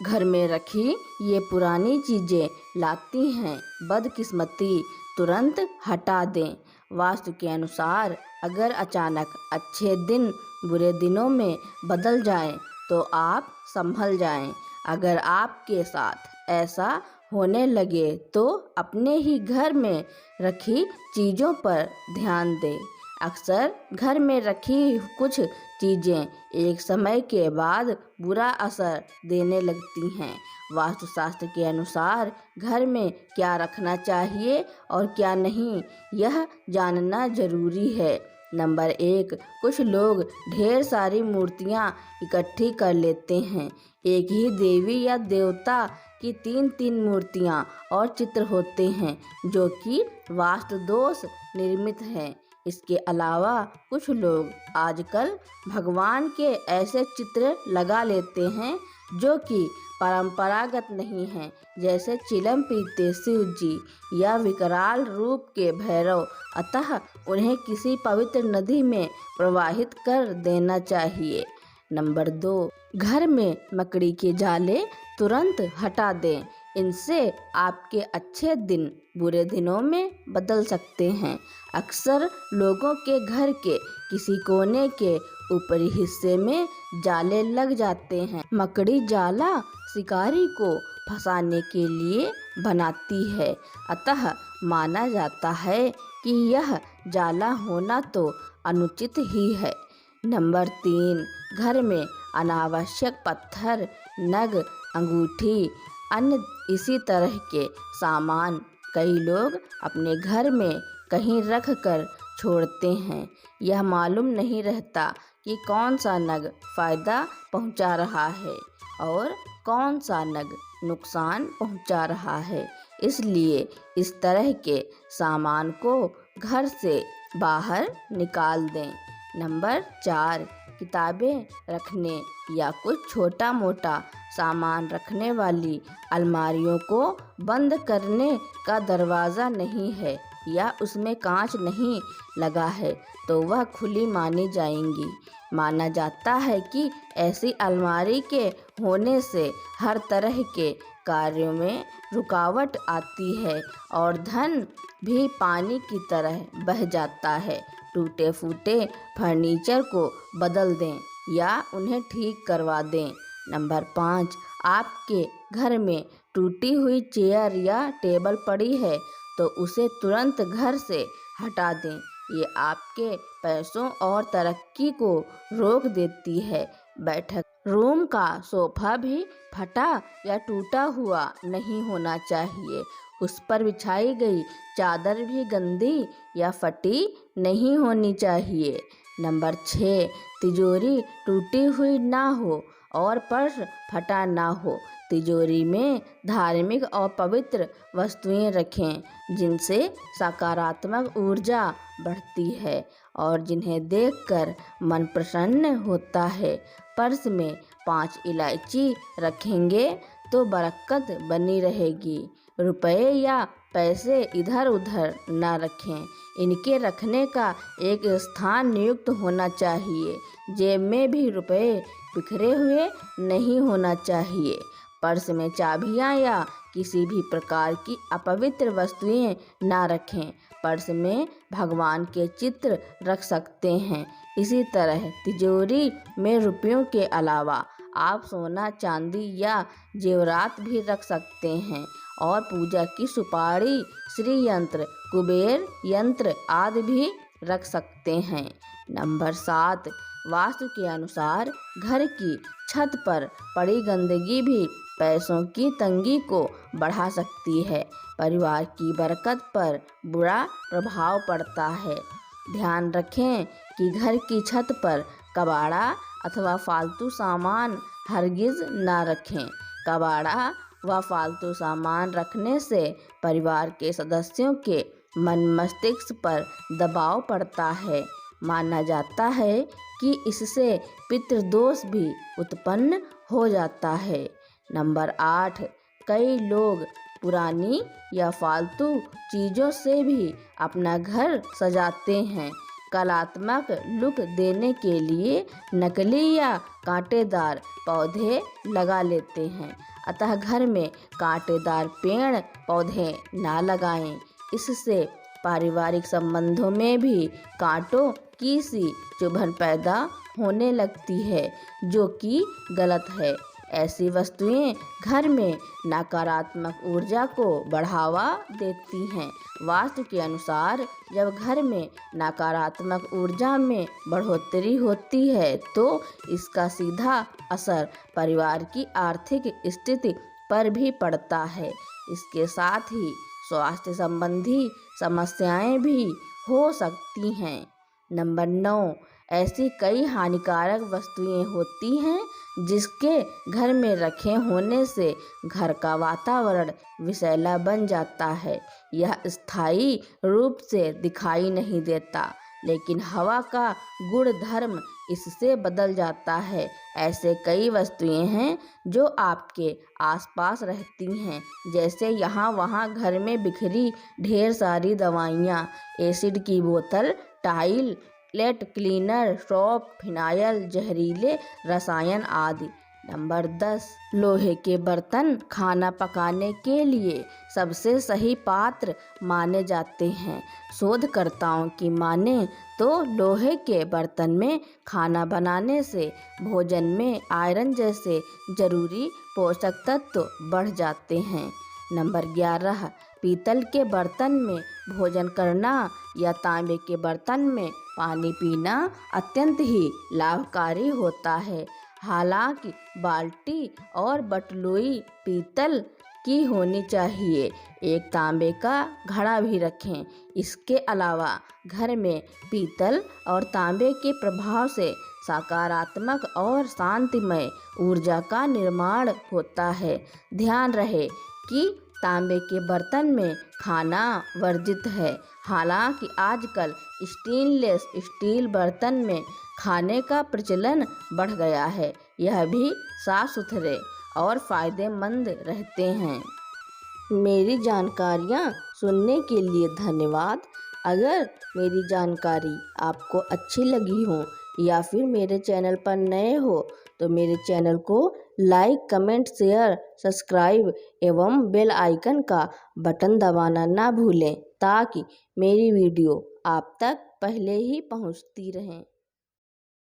घर में रखी ये पुरानी चीजें लाती हैं बदकिस्मती, तुरंत हटा दें। वास्तु के अनुसार अगर अचानक अच्छे दिन बुरे दिनों में बदल जाएं तो आप संभल जाएं। अगर आपके साथ ऐसा होने लगे तो अपने ही घर में रखी चीज़ों पर ध्यान दें। अक्सर घर में रखी कुछ चीज़ें एक समय के बाद बुरा असर देने लगती हैं। वास्तुशास्त्र के अनुसार घर में क्या रखना चाहिए और क्या नहीं, यह जानना जरूरी है। नंबर 1, कुछ लोग ढेर सारी मूर्तियाँ इकट्ठी कर लेते हैं। एक ही देवी या देवता की 3-3 मूर्तियाँ और चित्र होते हैं जो कि वास्तु दोष निर्मित हैं। इसके अलावा कुछ लोग आजकल भगवान के ऐसे चित्र लगा लेते हैं जो कि परंपरागत नहीं हैं, जैसे चिलम पीते शिव जी या विकराल रूप के भैरव। अतः उन्हें किसी पवित्र नदी में प्रवाहित कर देना चाहिए। नंबर 2, घर में मकड़ी के जाले तुरंत हटा दें। इनसे आपके अच्छे दिन बुरे दिनों में बदल सकते हैं। अक्सर लोगों के घर के किसी कोने के ऊपरी हिस्से में जाले लग जाते हैं। मकड़ी जाला शिकारी को फंसाने के लिए बनाती है, अतः माना जाता है कि यह जाला होना तो अनुचित ही है। नंबर 3, घर में अनावश्यक पत्थर, नग, अंगूठी, अन्य इसी तरह के सामान कई लोग अपने घर में कहीं रख कर छोड़ते हैं। यह मालूम नहीं रहता कि कौन सा नग फायदा पहुंचा रहा है और कौन सा नग नुकसान पहुंचा रहा है, इसलिए इस तरह के सामान को घर से बाहर निकाल दें। नंबर 4, किताबें रखने या कुछ छोटा मोटा सामान रखने वाली अलमारियों को बंद करने का दरवाज़ा नहीं है या उसमें कांच नहीं लगा है तो वह खुली मानी जाएंगी। माना जाता है कि ऐसी अलमारी के होने से हर तरह के कार्यों में रुकावट आती है और धन भी पानी की तरह बह जाता है। टूटे फूटे फर्नीचर को बदल दें या उन्हें ठीक करवा दें। नंबर 5, आपके घर में टूटी हुई चेयर या टेबल पड़ी है तो उसे तुरंत घर से हटा दें। ये आपके पैसों और तरक्की को रोक देती है। बैठक रूम का सोफा भी फटा या टूटा हुआ नहीं होना चाहिए। उस पर बिछाई गई चादर भी गंदी या फटी नहीं होनी चाहिए। नंबर 6, तिजोरी टूटी हुई ना हो और पर्स फटा ना हो। तिजोरी में धार्मिक और पवित्र वस्तुएं रखें जिनसे सकारात्मक ऊर्जा बढ़ती है और जिन्हें देखकर मन प्रसन्न होता है। पर्स में 5 इलायची रखेंगे तो बरकत बनी रहेगी। रुपए या पैसे इधर उधर ना रखें, इनके रखने का एक स्थान नियुक्त होना चाहिए। जेब में भी रुपए बिखरे हुए नहीं होना चाहिए। पर्स में चाबियां या किसी भी प्रकार की अपवित्र वस्तुएं ना रखें। पर्स में भगवान के चित्र रख सकते हैं। इसी तरह तिजोरी में रुपयों के अलावा आप सोना, चांदी या जेवरात भी रख सकते हैं और पूजा की सुपारी, श्री यंत्र, कुबेर यंत्र आदि भी रख सकते हैं। नंबर 7, वास्तु के अनुसार घर की छत पर पड़ी गंदगी भी पैसों की तंगी को बढ़ा सकती है। परिवार की बरकत पर बुरा प्रभाव पड़ता है। ध्यान रखें कि घर की छत पर कबाड़ा अथवा फालतू सामान हरगिज ना रखें। कबाड़ा व फालतू सामान रखने से परिवार के सदस्यों के मन मस्तिष्क पर दबाव पड़ता है। माना जाता है कि इससे पितृदोष भी उत्पन्न हो जाता है। नंबर 8, कई लोग पुरानी या फालतू चीज़ों से भी अपना घर सजाते हैं। कलात्मक लुक देने के लिए नकली या कांटेदार पौधे लगा लेते हैं। अतः घर में कांटेदार पेड़ पौधे ना लगाएं। इससे पारिवारिक संबंधों में भी कांटों की सी चुभन पैदा होने लगती है, जो कि गलत है। ऐसी वस्तुएं घर में नकारात्मक ऊर्जा को बढ़ावा देती हैं। वास्तु के अनुसार जब घर में नकारात्मक ऊर्जा में बढ़ोतरी होती है तो इसका सीधा असर परिवार की आर्थिक स्थिति पर भी पड़ता है। इसके साथ ही स्वास्थ्य संबंधी समस्याएं भी हो सकती हैं। नंबर 9, ऐसी कई हानिकारक वस्तुएं होती हैं जिसके घर में रखे होने से घर का वातावरण विषैला बन जाता है। यह स्थायी रूप से दिखाई नहीं देता, लेकिन हवा का गुणधर्म इससे बदल जाता है। ऐसे कई वस्तुएं हैं जो आपके आसपास रहती हैं, जैसे यहाँ वहाँ घर में बिखरी ढेर सारी दवाइयाँ, एसिड की बोतल, टाइल, लेट क्लीनर, सोप, फिनाइल, जहरीले रसायन आदि। नंबर 10, लोहे के बर्तन खाना पकाने के लिए सबसे सही पात्र माने जाते हैं। शोधकर्ताओं की माने तो लोहे के बर्तन में खाना बनाने से भोजन में आयरन जैसे जरूरी पोषक तत्व बढ़ जाते हैं। नंबर 11, पीतल के बर्तन में भोजन करना या तांबे के बर्तन में पानी पीना अत्यंत ही लाभकारी होता है। हालांकि बाल्टी और बटलुई पीतल की होनी चाहिए। एक तांबे का घड़ा भी रखें। इसके अलावा घर में पीतल और तांबे के प्रभाव से सकारात्मक और शांतिमय ऊर्जा का निर्माण होता है। ध्यान रहे कि तांबे के बर्तन में खाना वर्जित है। हालांकि आजकल स्टेनलेस स्टील बर्तन में खाने का प्रचलन बढ़ गया है। यह भी साफ सुथरे और फायदेमंद रहते हैं। मेरी जानकारियाँ सुनने के लिए धन्यवाद। अगर मेरी जानकारी आपको अच्छी लगी हो या फिर मेरे चैनल पर नए हो तो मेरे चैनल को लाइक, कमेंट, शेयर, सब्सक्राइब एवं बेल आइकन का बटन दबाना ना भूलें ताकि मेरी वीडियो आप तक पहले ही पहुंचती रहें।